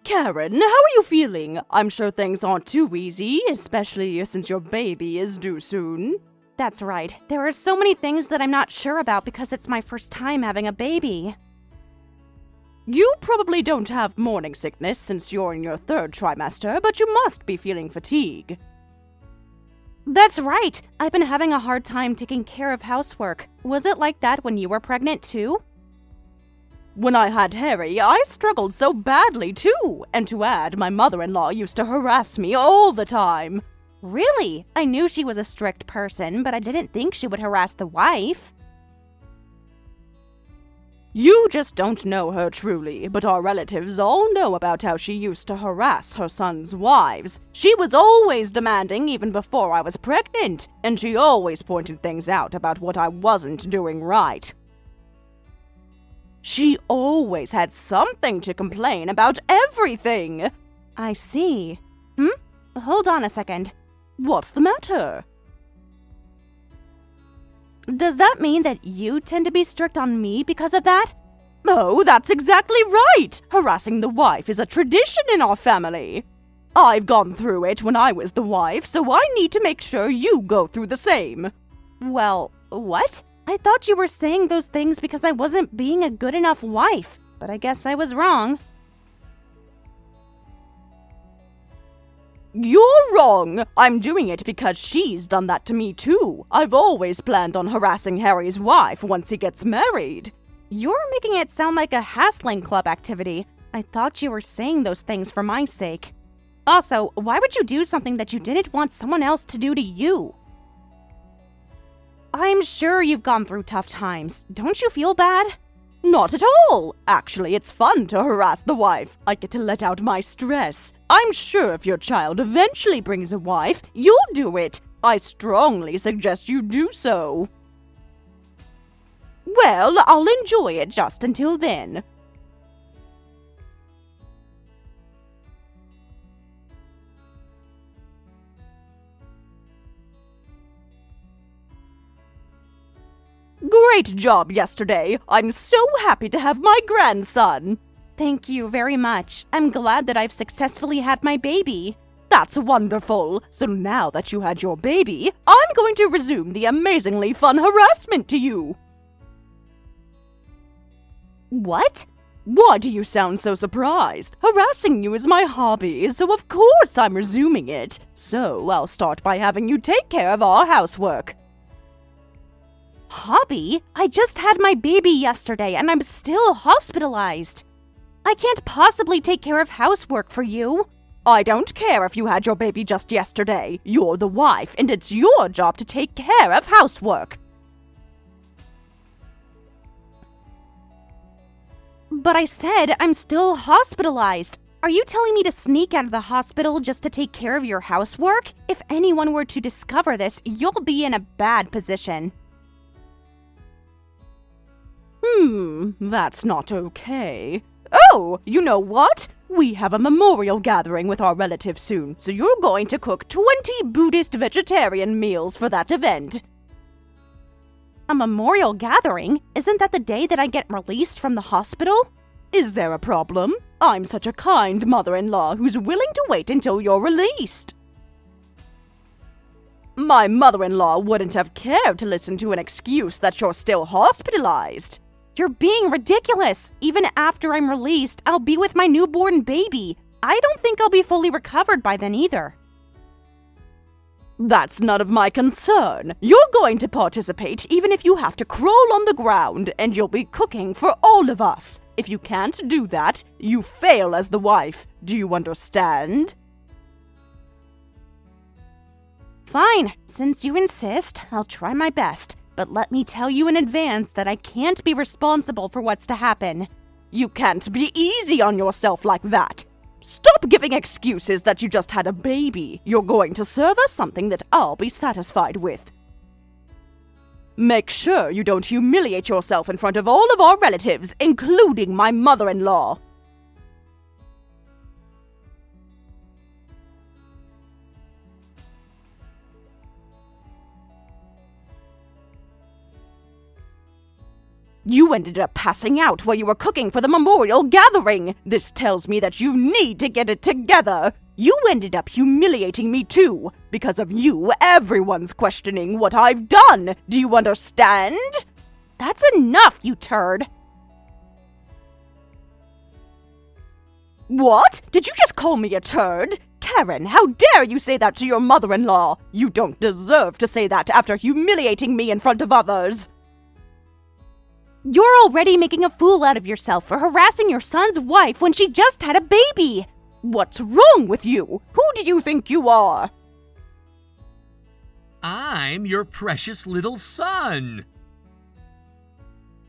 Karen, how are you feeling? I'm sure things aren't too easy, especially since your baby is due soon. That's right. There are so many things that I'm not sure about because it's my first time having a baby. You probably don't have morning sickness since you're in your third trimester, but you must be feeling fatigue. That's right. I've been having a hard time taking care of housework. Was it like that when you were pregnant too? When I had Harry, I struggled so badly too. And to add, my mother-in-law used to harass me all the time. Really? I knew she was a strict person, but I didn't think she would harass the wife. You just don't know her truly, but our relatives all know about how she used to harass her sons' wives. She was always demanding even before I was pregnant, and she always pointed things out about what I wasn't doing right. She always had something to complain about everything. I see. Hold on a second. What's the matter? Does that mean that you tend to be strict on me because of that? Oh, that's exactly right! Harassing the wife is a tradition in our family. I've gone through it when I was the wife, so I need to make sure you go through the same. Well, what? I thought you were saying those things because I wasn't being a good enough wife, but I guess I was wrong. You're wrong! I'm doing it because she's done that to me too. I've always planned on harassing Harry's wife once he gets married. You're making it sound like a hassling club activity. I thought you were saying those things for my sake. Also, why would you do something that you didn't want someone else to do to you? I'm sure you've gone through tough times. Don't you feel bad? Not at all! Actually, it's fun to harass the wife. I get to let out my stress. I'm sure if your child eventually brings a wife, you'll do it. I strongly suggest you do so. Well, I'll enjoy it just until then. Great job yesterday. I'm so happy to have my grandson. Thank you very much. I'm glad that I've successfully had my baby. That's wonderful. So now that you had your baby, I'm going to resume the amazingly fun harassment to you. What? Why do you sound so surprised? Harassing you is my hobby, so of course I'm resuming it. So I'll start by having you take care of our housework. Hobby? I just had my baby yesterday and I'm still hospitalized. I can't possibly take care of housework for you. I don't care if you had your baby just yesterday. You're the wife, and it's your job to take care of housework. But I said I'm still hospitalized. Are you telling me to sneak out of the hospital just to take care of your housework? If anyone were to discover this, you'll be in a bad position. That's not okay. Oh, you know what? We have a memorial gathering with our relatives soon, so you're going to cook 20 Buddhist vegetarian meals for that event. A memorial gathering? Isn't that the day that I get released from the hospital? Is there a problem? I'm such a kind mother-in-law who's willing to wait until you're released. My mother-in-law wouldn't have cared to listen to an excuse that you're still hospitalized. You're being ridiculous. Even after I'm released, I'll be with my newborn baby. I don't think I'll be fully recovered by then either. That's none of my concern. You're going to participate even if you have to crawl on the ground, and you'll be cooking for all of us. If you can't do that, you fail as the wife. Do you understand? Fine. Since you insist, I'll try my best. But let me tell you in advance that I can't be responsible for what's to happen. You can't be easy on yourself like that. Stop giving excuses that you just had a baby. You're going to serve us something that I'll be satisfied with. Make sure you don't humiliate yourself in front of all of our relatives, including my mother-in-law. You ended up passing out while you were cooking for the memorial gathering. This tells me that you need to get it together. You ended up humiliating me too. Because of you, everyone's questioning what I've done. Do you understand? That's enough, you turd. What? Did you just call me a turd? Karen, how dare you say that to your mother-in-law? You don't deserve to say that after humiliating me in front of others. You're already making a fool out of yourself for harassing your son's wife when she just had a baby. What's wrong with you? Who do you think you are? I'm your precious little son.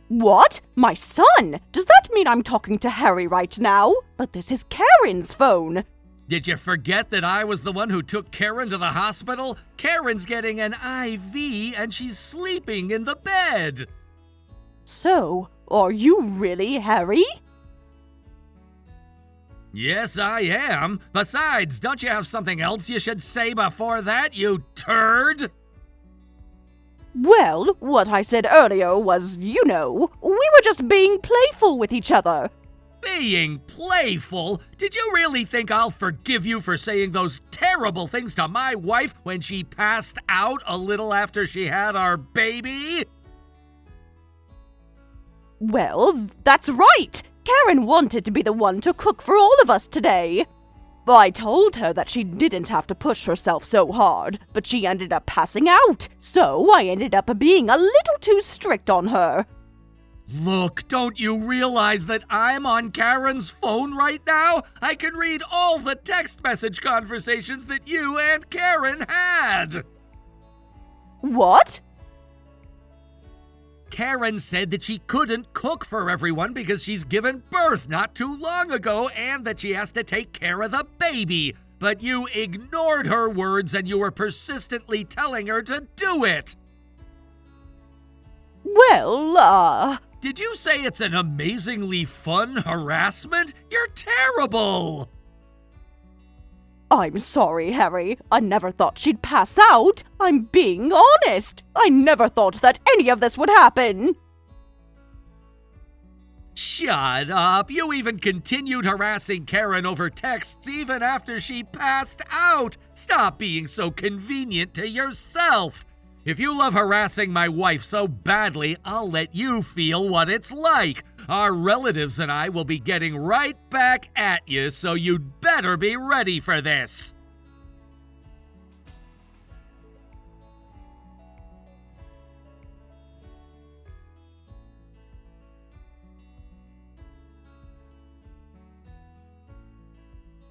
What? My son? Does that mean I'm talking to Harry right now? But this is Karen's phone. Did you forget that I was the one who took Karen to the hospital? Karen's getting an IV and she's sleeping in the bed. So, are you really Harry? Yes, I am. Besides, don't you have something else you should say before that, you turd? Well, what I said earlier was, we were just being playful with each other. Being playful? Did you really think I'll forgive you for saying those terrible things to my wife when she passed out a little after she had our baby? Well, that's right. Karen wanted to be the one to cook for all of us today. I told her that she didn't have to push herself so hard, but she ended up passing out, so I ended up being a little too strict on her. Look, don't you realize that I'm on Karen's phone right now? I can read all the text message conversations that you and Karen had. What? Karen said that she couldn't cook for everyone because she's given birth not too long ago and that she has to take care of the baby. But you ignored her words and you were persistently telling her to do it. Well, Did you say it's an amazingly fun harassment? You're terrible! I'm sorry, Harry. I never thought she'd pass out. I'm being honest. I never thought that any of this would happen. Shut up! You even continued harassing Karen over texts even after she passed out! Stop being so convenient to yourself! If you love harassing my wife so badly, I'll let you feel what it's like. Our relatives and I will be getting right back at you, so you'd better be ready for this.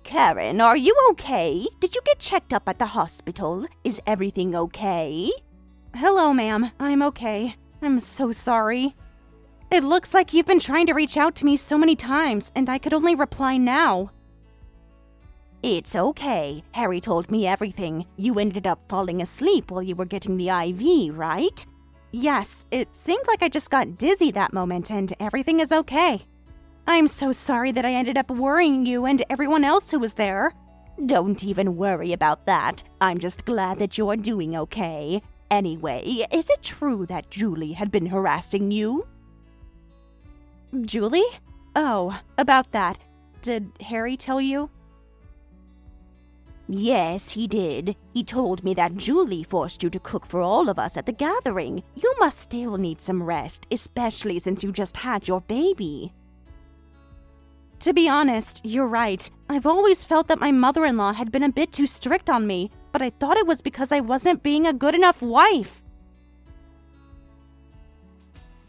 Karen, are you okay? Did you get checked up at the hospital? Is everything okay? Hello, ma'am. I'm okay. I'm so sorry. It looks like you've been trying to reach out to me so many times, and I could only reply now. It's okay. Harry told me everything. You ended up falling asleep while you were getting the IV, right? Yes, it seemed like I just got dizzy that moment, and everything is okay. I'm so sorry that I ended up worrying you and everyone else who was there. Don't even worry about that. I'm just glad that you're doing okay. Anyway, is it true that Julie had been harassing you? Julie? Oh, about that. Did Harry tell you? Yes, he did. He told me that Julie forced you to cook for all of us at the gathering. You must still need some rest, especially since you just had your baby. To be honest, you're right. I've always felt that my mother-in-law had been a bit too strict on me, but I thought it was because I wasn't being a good enough wife.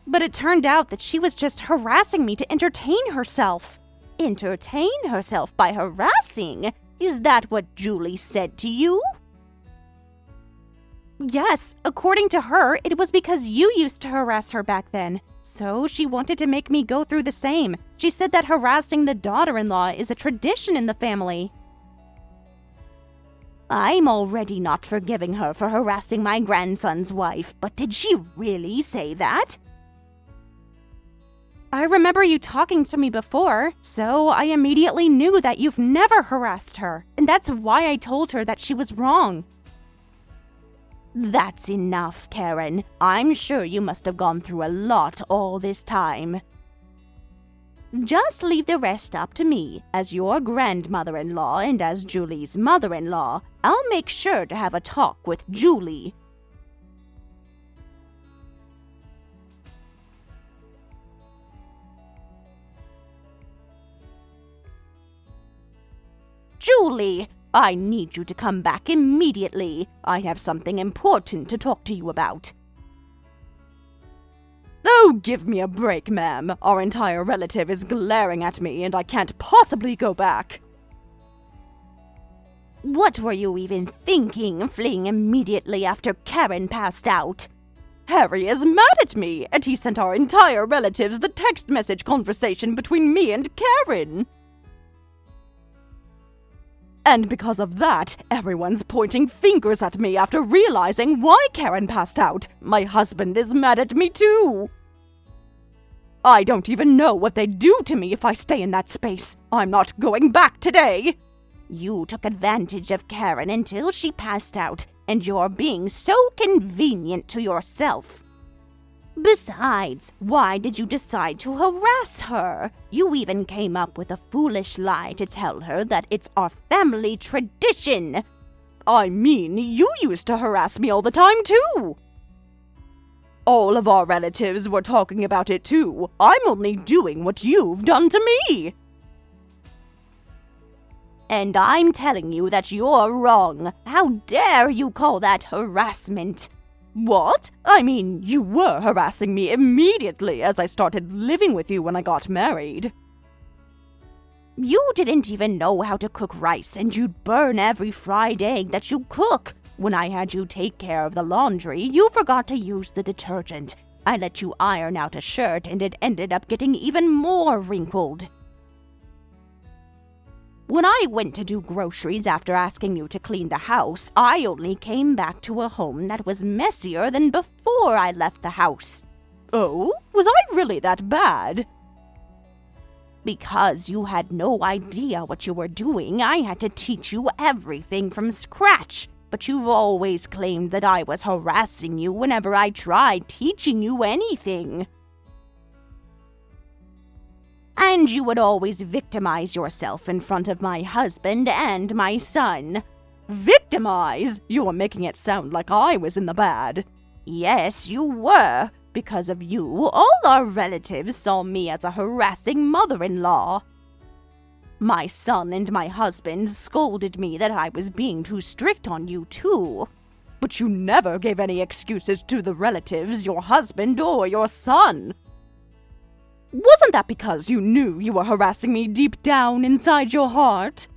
But it turned out that she was just harassing me to entertain herself. Entertain herself by harassing? Is that what Julie said to you? Yes, according to her, it was because you used to harass her back then. So she wanted to make me go through the same. She said that harassing the daughter-in-law is a tradition in the family. I'm already not forgiving her for harassing my grandson's wife, but did she really say that? I remember you talking to me before, so I immediately knew that you've never harassed her, and that's why I told her that she was wrong. That's enough, Karen. I'm sure you must have gone through a lot all this time. Just leave the rest up to me. As your grandmother-in-law and as Julie's mother-in-law, I'll make sure to have a talk with Julie. Julie, I need you to come back immediately. I have something important to talk to you about. Oh, give me a break, ma'am. Our entire relative is glaring at me and I can't possibly go back. What were you even thinking, fleeing immediately after Karen passed out? Harry is mad at me, and he sent our entire relatives the text message conversation between me and Karen. And because of that, everyone's pointing fingers at me after realizing why Karen passed out. My husband is mad at me too. I don't even know what they'd do to me if I stay in that space. I'm not going back today. You took advantage of Karen until she passed out, and you're being so convenient to yourself. Besides, why did you decide to harass her? You even came up with a foolish lie to tell her that it's our family tradition. I mean, you used to harass me all the time too. All of our relatives were talking about it too. I'm only doing what you've done to me. And I'm telling you that you're wrong. How dare you call that harassment? What? I mean, you were harassing me immediately as I started living with you when I got married. You didn't even know how to cook rice, and you'd burn every fried egg that you cook. When I had you take care of the laundry, you forgot to use the detergent. I let you iron out a shirt, and it ended up getting even more wrinkled. When I went to do groceries after asking you to clean the house, I only came back to a home that was messier than before I left the house. Oh, was I really that bad? Because you had no idea what you were doing, I had to teach you everything from scratch. But you've always claimed that I was harassing you whenever I tried teaching you anything. And you would always victimize yourself in front of my husband and my son. Victimize? You're making it sound like I was in the bad. Yes, you were. Because of you, all our relatives saw me as a harassing mother-in-law. My son and my husband scolded me that I was being too strict on you, too. But you never gave any excuses to the relatives, your husband or your son. Wasn't that because you knew you were harassing me deep down inside your heart?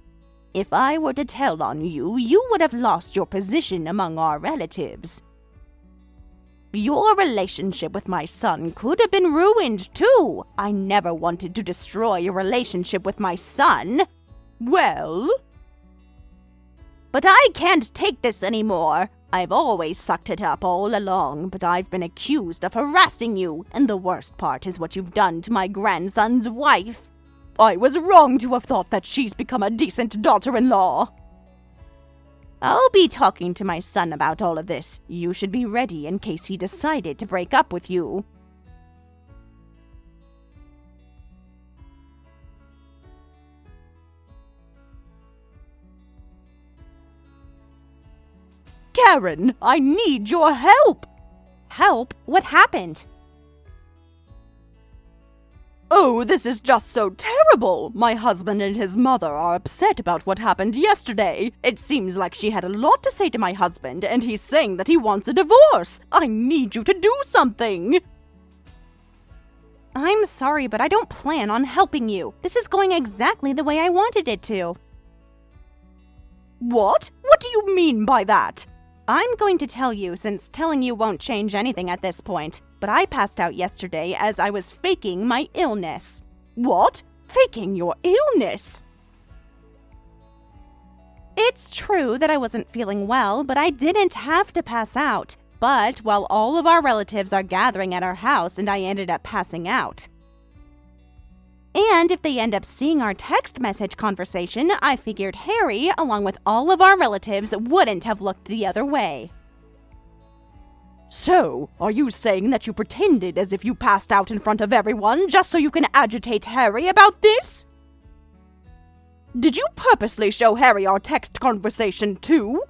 If I were to tell on you, you would have lost your position among our relatives. Your relationship with my son could have been ruined, too. I never wanted to destroy your relationship with my son. Well? But I can't take this anymore. I've always sucked it up all along, but I've been accused of harassing you, and the worst part is what you've done to my grandson's wife. I was wrong to have thought that she's become a decent daughter-in-law. I'll be talking to my son about all of this. You should be ready in case he decided to break up with you. Karen, I need your help! Help? What happened? Oh, this is just so terrible! My husband and his mother are upset about what happened yesterday. It seems like she had a lot to say to my husband, and he's saying that he wants a divorce. I need you to do something! I'm sorry, but I don't plan on helping you. This is going exactly the way I wanted it to. What? What do you mean by that? I'm going to tell you, since telling you won't change anything at this point. But I passed out yesterday as I was faking my illness. What? Faking your illness? It's true that I wasn't feeling well, but I didn't have to pass out. But while all of our relatives are gathering at our house and I ended up passing out. And if they end up seeing our text message conversation, I figured Harry, along with all of our relatives, wouldn't have looked the other way. So, are you saying that you pretended as if you passed out in front of everyone just so you can agitate Harry about this? Did you purposely show Harry our text conversation too?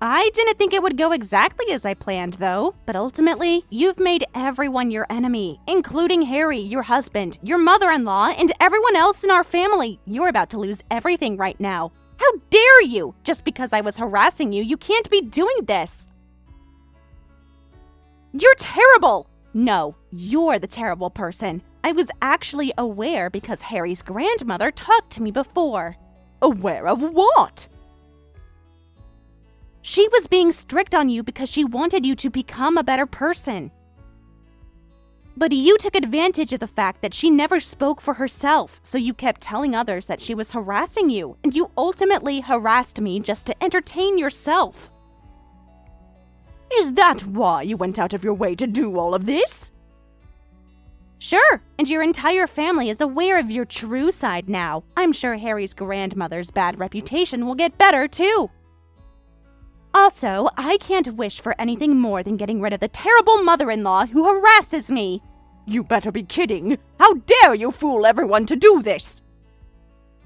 I didn't think it would go exactly as I planned, though. But ultimately, you've made everyone your enemy, including Harry, your husband, your mother-in-law, and everyone else in our family. You're about to lose everything right now. How dare you! Just because I was harassing you, you can't be doing this. You're terrible! No, you're the terrible person. I was actually aware because Harry's grandmother talked to me before. Aware of what? She was being strict on you because she wanted you to become a better person. But you took advantage of the fact that she never spoke for herself, so you kept telling others that she was harassing you, and you ultimately harassed me just to entertain yourself. Is that why you went out of your way to do all of this? Sure, and your entire family is aware of your true side now. I'm sure Harry's grandmother's bad reputation will get better, too. Also, I can't wish for anything more than getting rid of the terrible mother-in-law who harasses me. You better be kidding. How dare you fool everyone to do this?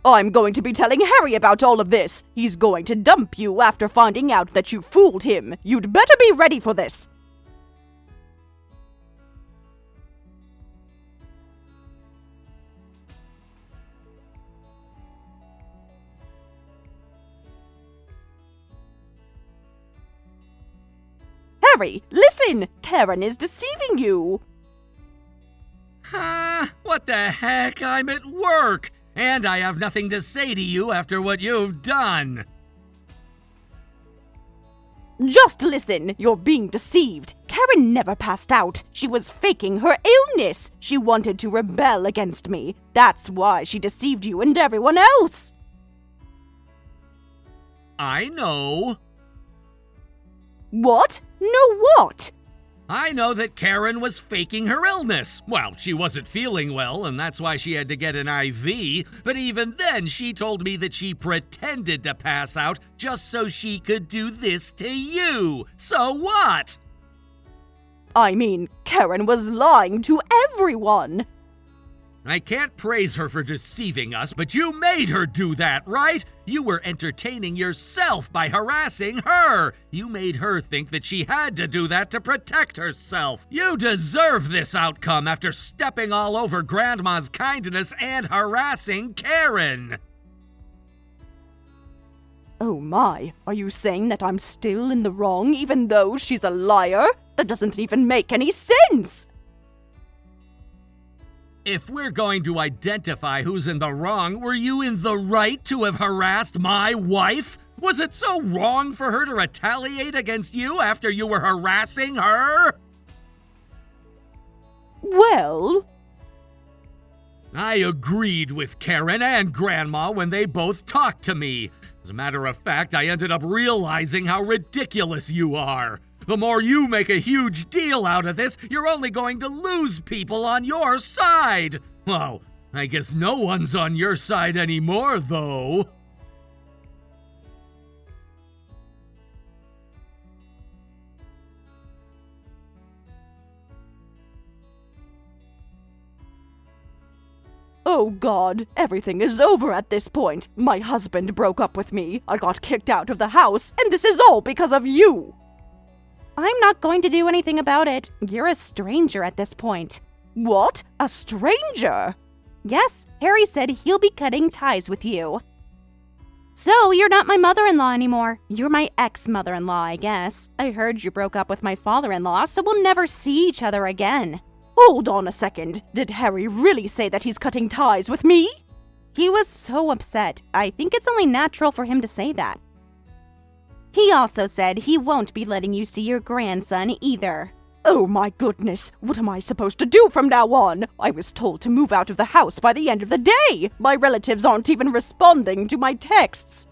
I'm going to be telling Harry about all of this. He's going to dump you after finding out that you fooled him. You'd better be ready for this. Harry, listen! Karen is deceiving you! What the heck? I'm at work! And I have nothing to say to you after what you've done! Just listen! You're being deceived! Karen never passed out! She was faking her illness! She wanted to rebel against me! That's why she deceived you and everyone else! I know. What? No what? I know that Karen was faking her illness. Well, she wasn't feeling well, and that's why she had to get an IV. But even then, she told me that she pretended to pass out just so she could do this to you. So what? I mean, Karen was lying to everyone. I can't praise her for deceiving us, but you made her do that, right? You were entertaining yourself by harassing her. You made her think that she had to do that to protect herself. You deserve this outcome after stepping all over Grandma's kindness and harassing Karen. Oh my, are you saying that I'm still in the wrong even though she's a liar? That doesn't even make any sense! If we're going to identify who's in the wrong, were you in the right to have harassed my wife? Was it so wrong for her to retaliate against you after you were harassing her? Well, I agreed with Karen and Grandma when they both talked to me. As a matter of fact, I ended up realizing how ridiculous you are. The more you make a huge deal out of this, you're only going to lose people on your side. Well, I guess no one's on your side anymore, though. oh God, everything is over at this point. My husband broke up with me, I got kicked out of the house, and this is all because of you. I'm not going to do anything about it. You're a stranger at this point. What? A stranger? Yes, Harry said he'll be cutting ties with you. So, you're not my mother-in-law anymore. You're my ex-mother-in-law, I guess. I heard you broke up with my father-in-law, so we'll never see each other again. Hold on a second. Did Harry really say that he's cutting ties with me? He was so upset. I think it's only natural for him to say that. He also said he won't be letting you see your grandson either. Oh my goodness, what am I supposed to do from now on? I was told to move out of the house by the end of the day. My relatives aren't even responding to my texts.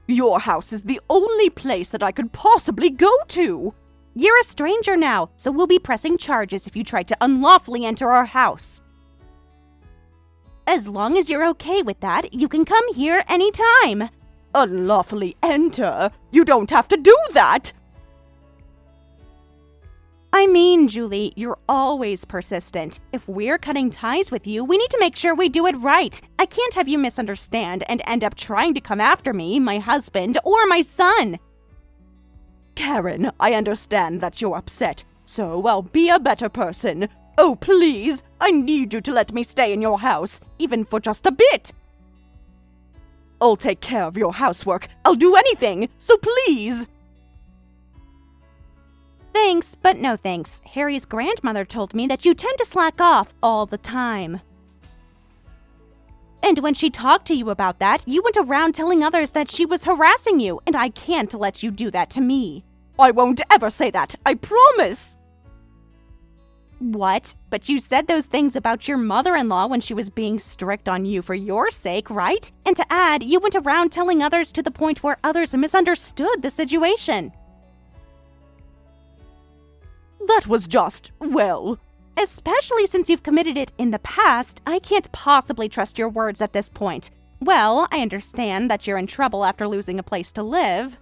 Your house is the only place that I could possibly go to. You're a stranger now, so we'll be pressing charges if you try to unlawfully enter our house. As long as you're okay with that, you can come here anytime. Unlawfully enter? You don't have to do that! I mean, Julie, you're always persistent. If we're cutting ties with you, we need to make sure we do it right. I can't have you misunderstand and end up trying to come after me, my husband, or my son. Karen, I understand that you're upset, so I'll be a better person. Oh, please, I need you to let me stay in your house, even for just a bit. I'll take care of your housework. I'll do anything, so please. Thanks, but no thanks. Harry's grandmother told me that you tend to slack off all the time. And when she talked to you about that, you went around telling others that she was harassing you, and I can't let you do that to me. I won't ever say that, I promise. What? But you said those things about your mother-in-law when she was being strict on you for your sake, right? And to add, you went around telling others to the point where others misunderstood the situation. That was just, well... Especially since you've committed it in the past, I can't possibly trust your words at this point. Well, I understand that you're in trouble after losing a place to live.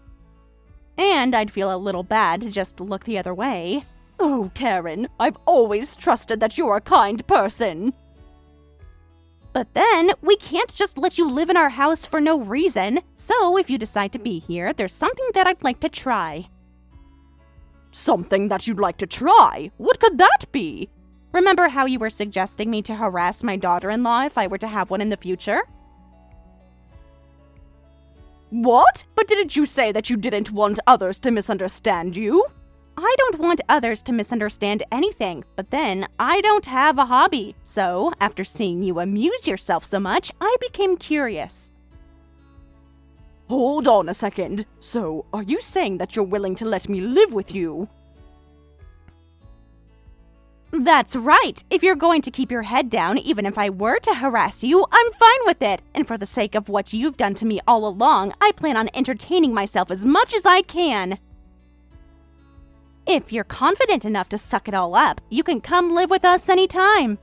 And I'd feel a little bad to just look the other way. Oh, Karen, I've always trusted that you're a kind person. But then, we can't just let you live in our house for no reason. So if you decide to be here, there's something that I'd like to try. Something that you'd like to try? What could that be? Remember how you were suggesting me to harass my daughter-in-law if I were to have one in the future? What? But didn't you say that you didn't want others to misunderstand you? I don't want others to misunderstand anything, but then I don't have a hobby. So, after seeing you amuse yourself so much, I became curious. Hold on a second. So, are you saying that you're willing to let me live with you? That's right. If you're going to keep your head down, even if I were to harass you, I'm fine with it. And for the sake of what you've done to me all along, I plan on entertaining myself as much as I can. If you're confident enough to suck it all up, you can come live with us anytime.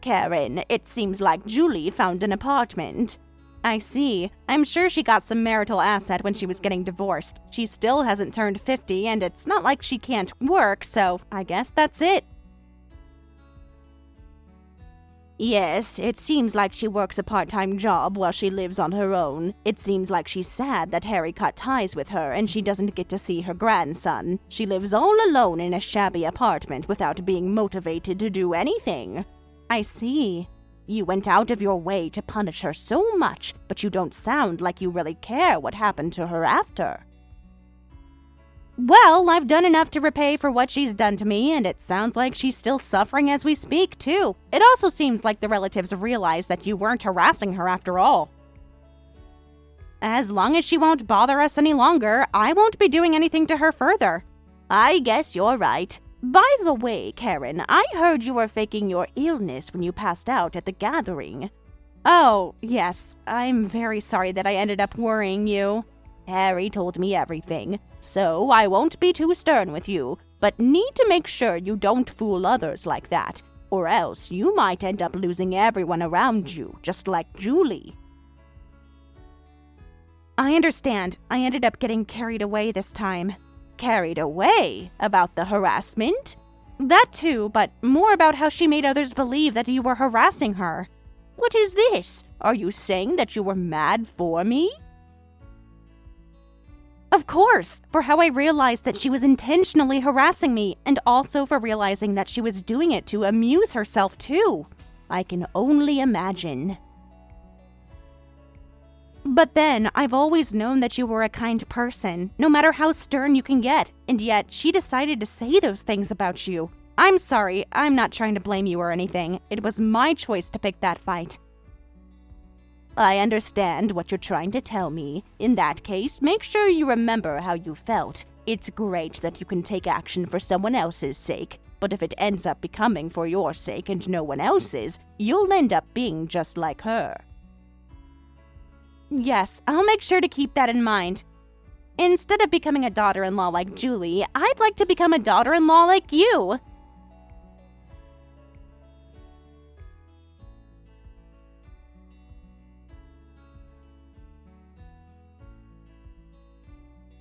Karen, it seems like Julie found an apartment. I see. I'm sure she got some marital asset when she was getting divorced. She still hasn't turned 50, and it's not like she can't work, so I guess that's it. Yes, it seems like she works a part-time job while she lives on her own. It seems like she's sad that Harry cut ties with her and she doesn't get to see her grandson. She lives all alone in a shabby apartment without being motivated to do anything. I see. You went out of your way to punish her so much, but you don't sound like you really care what happened to her after. Well, I've done enough to repay for what she's done to me, and it sounds like she's still suffering as we speak, too. It also seems like the relatives realize that you weren't harassing her after all. As long as she won't bother us any longer, I won't be doing anything to her further. I guess you're right. By the way, Karen, I heard you were faking your illness when you passed out at the gathering. Oh, yes. I'm very sorry that I ended up worrying you. Harry told me everything, so I won't be too stern with you, but need to make sure you don't fool others like that, or else you might end up losing everyone around you, just like Julie. I understand. I ended up getting carried away this time. Carried away? About the harassment? That too, but more about how she made others believe that you were harassing her. What is this? Are you saying that you were mad for me? Of course, for how I realized that she was intentionally harassing me, and also for realizing that she was doing it to amuse herself too. I can only imagine. But then, I've always known that you were a kind person, no matter how stern you can get, and yet she decided to say those things about you. I'm sorry, I'm not trying to blame you or anything. It was my choice to pick that fight. I understand what you're trying to tell me. In that case, make sure you remember how you felt. It's great that you can take action for someone else's sake, but if it ends up becoming for your sake and no one else's, you'll end up being just like her. Yes, I'll make sure to keep that in mind. Instead of becoming a daughter-in-law like Julie, I'd like to become a daughter-in-law like you.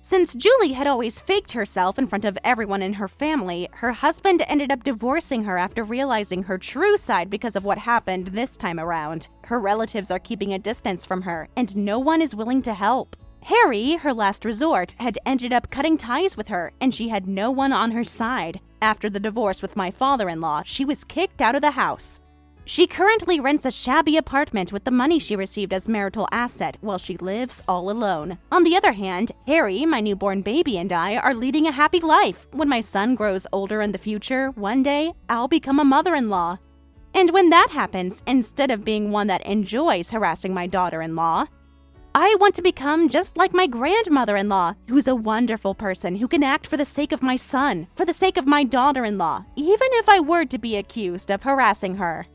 Since Julie had always faked herself in front of everyone in her family, her husband ended up divorcing her after realizing her true side because of what happened this time around. Her relatives are keeping a distance from her, and no one is willing to help. Harry, her last resort, had ended up cutting ties with her, and she had no one on her side. After the divorce with my father-in-law, she was kicked out of the house. She currently rents a shabby apartment with the money she received as marital asset while she lives all alone. On the other hand, Harry, my newborn baby, and I are leading a happy life. When my son grows older in the future, one day, I'll become a mother-in-law. And when that happens, instead of being one that enjoys harassing my daughter-in-law, I want to become just like my grandmother-in-law, who's a wonderful person who can act for the sake of my son, for the sake of my daughter-in-law, even if I were to be accused of harassing her.